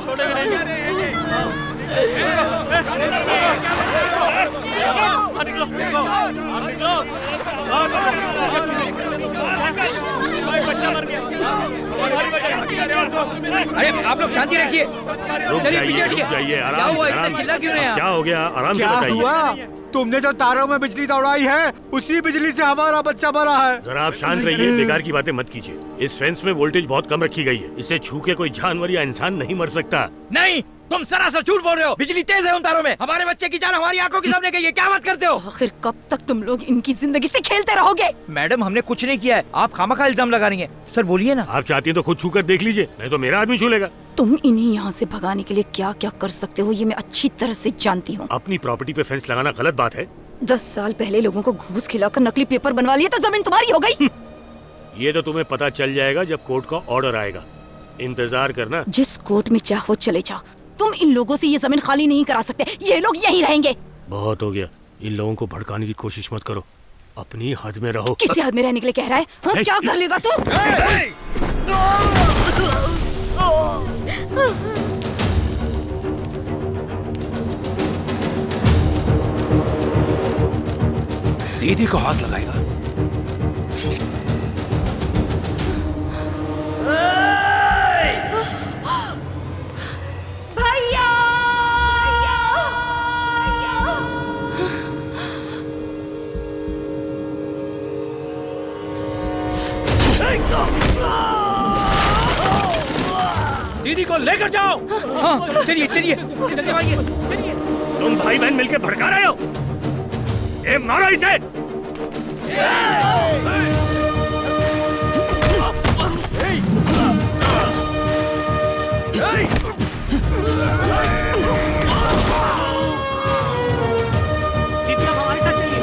छोड़ेंगे नहीं। निकलो निकलो निकलो। बच्चा मर गया। अरे आप लोग शांति रखिए। चलिए पीछे हटिए। क्या हुआ, इतना चिल्ला क्यों रहे हैं आप? क्या हो गया, आराम से क्या बताइए। हुआ? तुमने जो तारों में बिजली दौड़ाई है उसी बिजली से हमारा बच्चा मरा है। जरा आप शांत रहिए, बेकार की बातें मत कीजिए। इस फेंस में वोल्टेज बहुत कम रखी गई है, इसे छू के कोई जानवर या इंसान नहीं मर सकता। नहीं, तुम सरासर झूठ बोल रहे हो। बिजली तेज है उन तारों में। हमारे बच्चे की जान हमारी आंखों के सामने गई है। क्या बात करते हो? आखिर कब तक तुम लोग इनकी जिंदगी से खेलते रहोगे? मैडम हमने कुछ नहीं किया है, आप खामखा इल्जाम लगा रही हैं। सर बोलिए ना। आप चाहती हैं तो खुद छू कर देख लीजिए, नहीं तो मेरा आदमी छू लेगा। तुम इन्हें यहाँ से भगाने के लिए क्या क्या कर सकते हो ये मैं अच्छी तरह से जानती हूँ। अपनी प्रॉपर्टी पे फेंस लगाना गलत बात है। 10 साल पहले लोगों को घूस खिलाकर नकली पेपर बनवा लिए तो जमीन तुम्हारी हो गई। ये तो तुम्हें पता चल जाएगा जब कोर्ट का ऑर्डर आएगा। इंतजार करना। जिस कोर्ट में चाहो चले जाओ, तुम इन लोगों से ये जमीन खाली नहीं करा सकते। ये लोग यहीं रहेंगे। बहुत हो गया, इन लोगों को भड़काने की कोशिश मत करो, अपनी हद में रहो। किसी हद में रहने के लिए कह रहा है? हाँ, क्या कर लेगा तू? दीदी को हाथ लगाएगा। भैया! दीदी को लेकर जाओ। हाँ चलिए चलिए चलिए। तुम भाई बहन मिलकर भड़का रहे हो। ए, मारो इसे। दीदी आप हमारे साथ चलिए।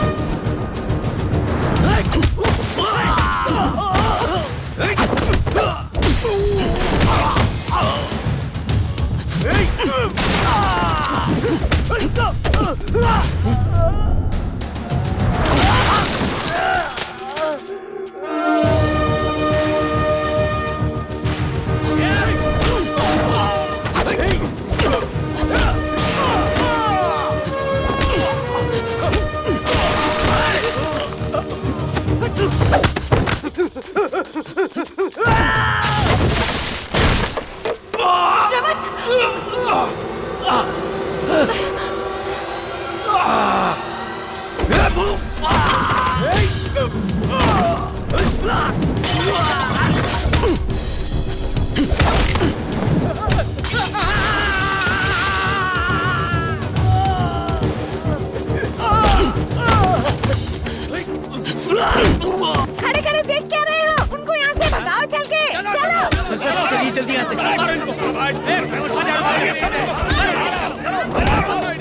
खड़े खड़े देख क्या रहे हो? उनको यहाँ से भगाओ चल के। चलो। सर चलिए जल्दी यहाँ से।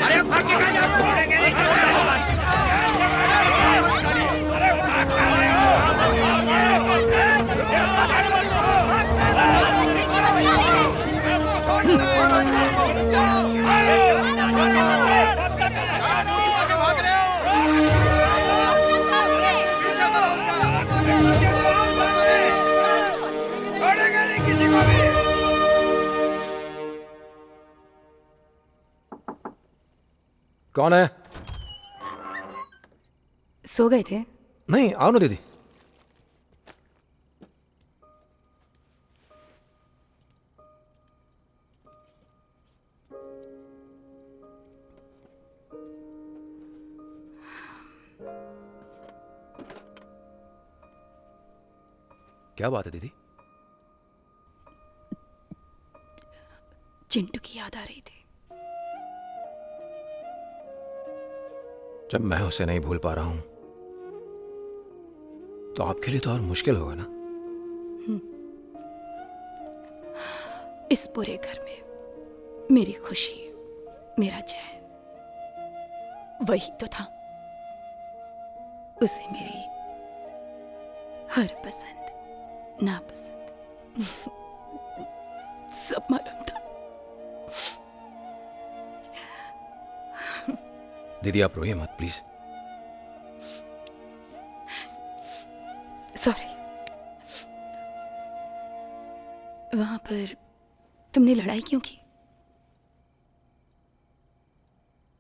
अरे भाग के कहाँ जा रहे कौन है? सो गए थे? नहीं, आओ ना दीदी। क्या बात है दीदी? चिंटू की याद आ रही थी। जब मैं उसे नहीं भूल पा रहा हूं तो आपके लिए तो और मुश्किल होगा ना। इस पूरे घर में मेरी खुशी, मेरा चैन वही तो था। उसे मेरी हर पसंद नापसंद सब मालूम था। दीदी आप रोइए मत प्लीज। सॉरी। वहां पर तुमने लड़ाई क्यों की?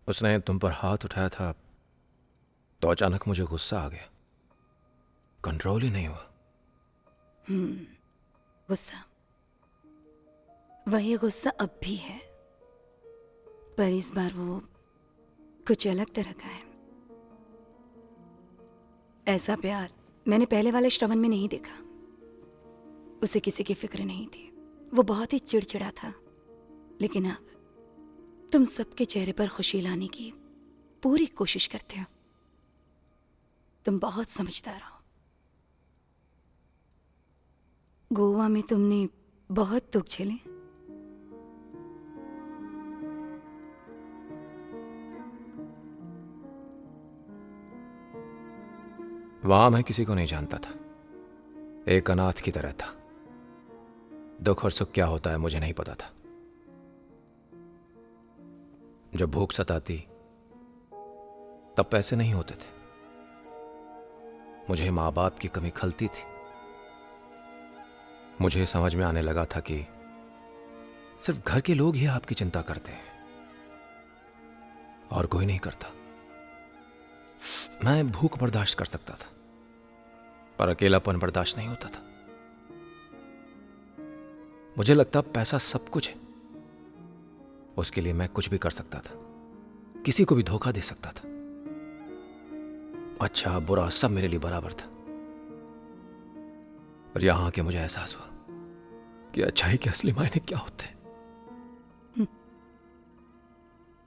उसने तुम पर हाथ उठाया था तो अचानक मुझे गुस्सा आ गया, कंट्रोल ही नहीं हुआ। गुस्सा, वही गुस्सा अब भी है, पर इस बार वो कुछ अलग तरह का है। ऐसा प्यार मैंने पहले वाले श्रवण में नहीं देखा। उसे किसी की फिक्र नहीं थी, वो बहुत ही चिड़चिड़ा था। लेकिन अब तुम सबके चेहरे पर खुशी लाने की पूरी कोशिश करते हो। तुम बहुत समझदार हो। गोवा में तुमने बहुत दुख झेले। वहां मैं किसी को नहीं जानता था, एक अनाथ की तरह था। दुख और सुख क्या होता है मुझे नहीं पता था। जब भूख सताती तब पैसे नहीं होते थे, मुझे मां बाप की कमी खलती थी। मुझे समझ में आने लगा था कि सिर्फ घर के लोग ही आपकी चिंता करते हैं और कोई नहीं करता। मैं भूख बर्दाश्त कर सकता था, पर अकेलापन बर्दाश्त नहीं होता था। मुझे लगता पैसा सब कुछ है, उसके लिए मैं कुछ भी कर सकता था, किसी को भी धोखा दे सकता था। अच्छा बुरा सब मेरे लिए बराबर था। पर यहां आके मुझे एहसास हुआ कि अच्छाई के असली मायने क्या होते हैं।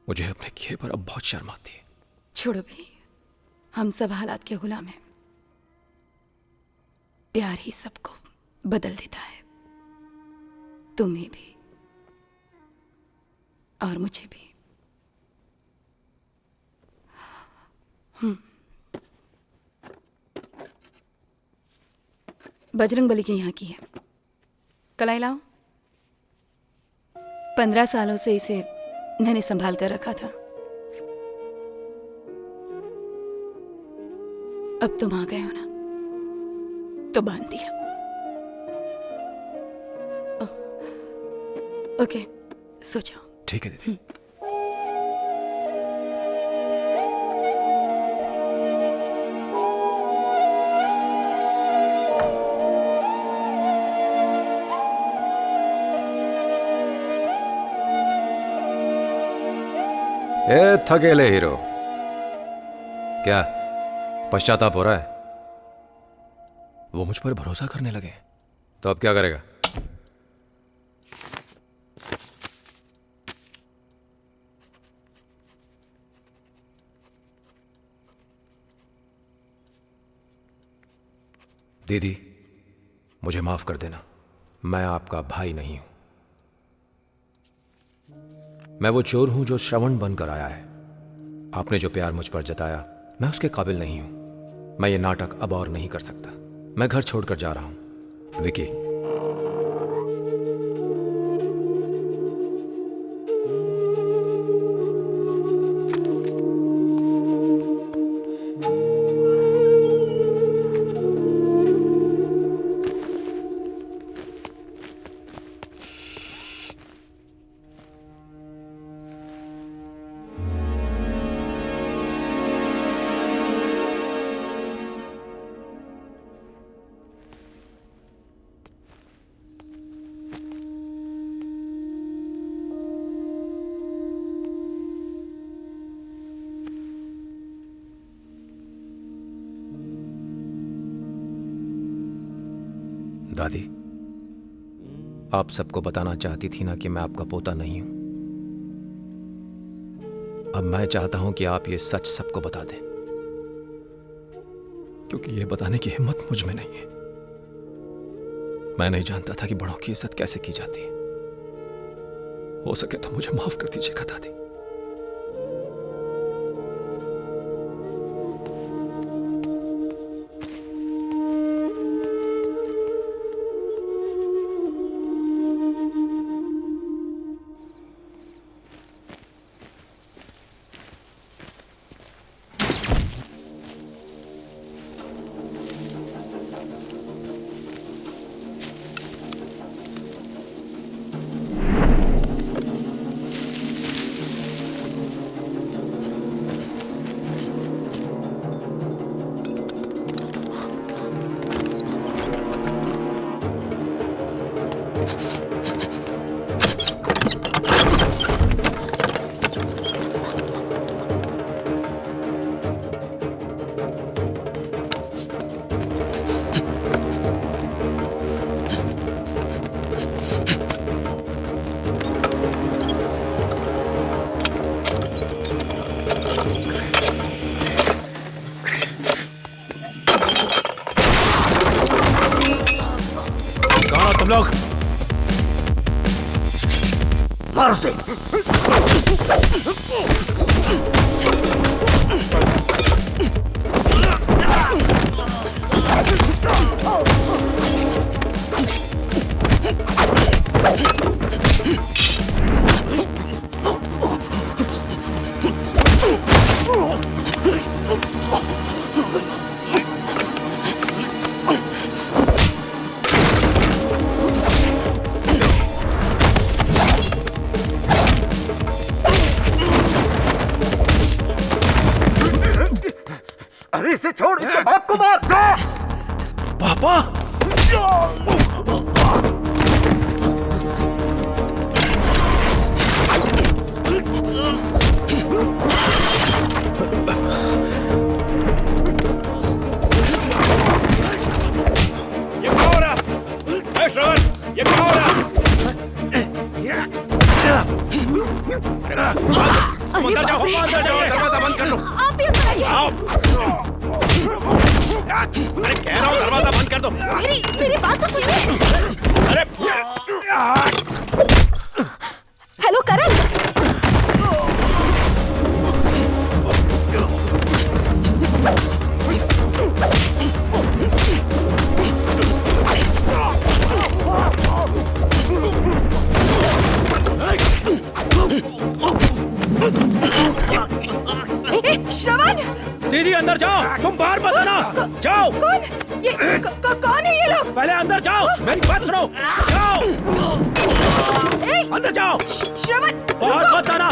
मुझे अपने किए पर अब बहुत शर्म आती है। छोड़ो भी, हम सब हालात के गुलाम हैं। प्यार ही सबको बदल देता है, तुम्हें भी और मुझे भी। बजरंग बली की यहाँ की है, कलाई लाओ। 15 सालों से इसे मैंने संभाल कर रखा था। अब तुम आ गए हो ना, तो बांध दिया। ओके, सो जाओ। ठीक है दीदी। ए थकेले हीरो, क्या पश्चाताप हो रहा है? वो मुझ पर भरोसा करने लगे, तो अब क्या करेगा? दीदी, मुझे माफ कर देना, मैं आपका भाई नहीं हूं। मैं वो चोर हूं जो श्रवण बनकर आया है। आपने जो प्यार मुझ पर जताया, मैं उसके काबिल नहीं हूं। मैं ये नाटक अब और नहीं कर सकता। मैं घर छोड़कर जा रहा हूं। विकी, दादी, आप सबको बताना चाहती थी ना कि मैं आपका पोता नहीं हूं। अब मैं चाहता हूं कि आप ये सच सबको बता दें, क्योंकि ये बताने की हिम्मत मुझ में नहीं है। मैं नहीं जानता था कि बड़ों की इज्जत कैसे की जाती है। हो सके तो मुझे माफ कर दीजिएगा दादी। कौन हो तुम लोग? मारो से। अरे इसे छोड़, इसके बाप को मार। पापा! ये क्या हो रहा? ए, श्रवण, ये क्या हो रहा? अंदर जाओ, अंदर जाओ, दरवाजा बंद कर लो। आप ही अंदर आइए। आओ। अरे कह रहा हूँ दरवाजा बंद कर दो। मेरी बात तो सुनिए। अरे हेलो करण। श्रवण! दीदी अंदर जाओ, तुम बाहर मत आना। जाओ। कौन ये कौन है ये लोग? पहले अंदर जाओ, मेरी बात सुनो। जाओ, ए, अंदर जाओ, श्रवण बाहर रुको। मत आना।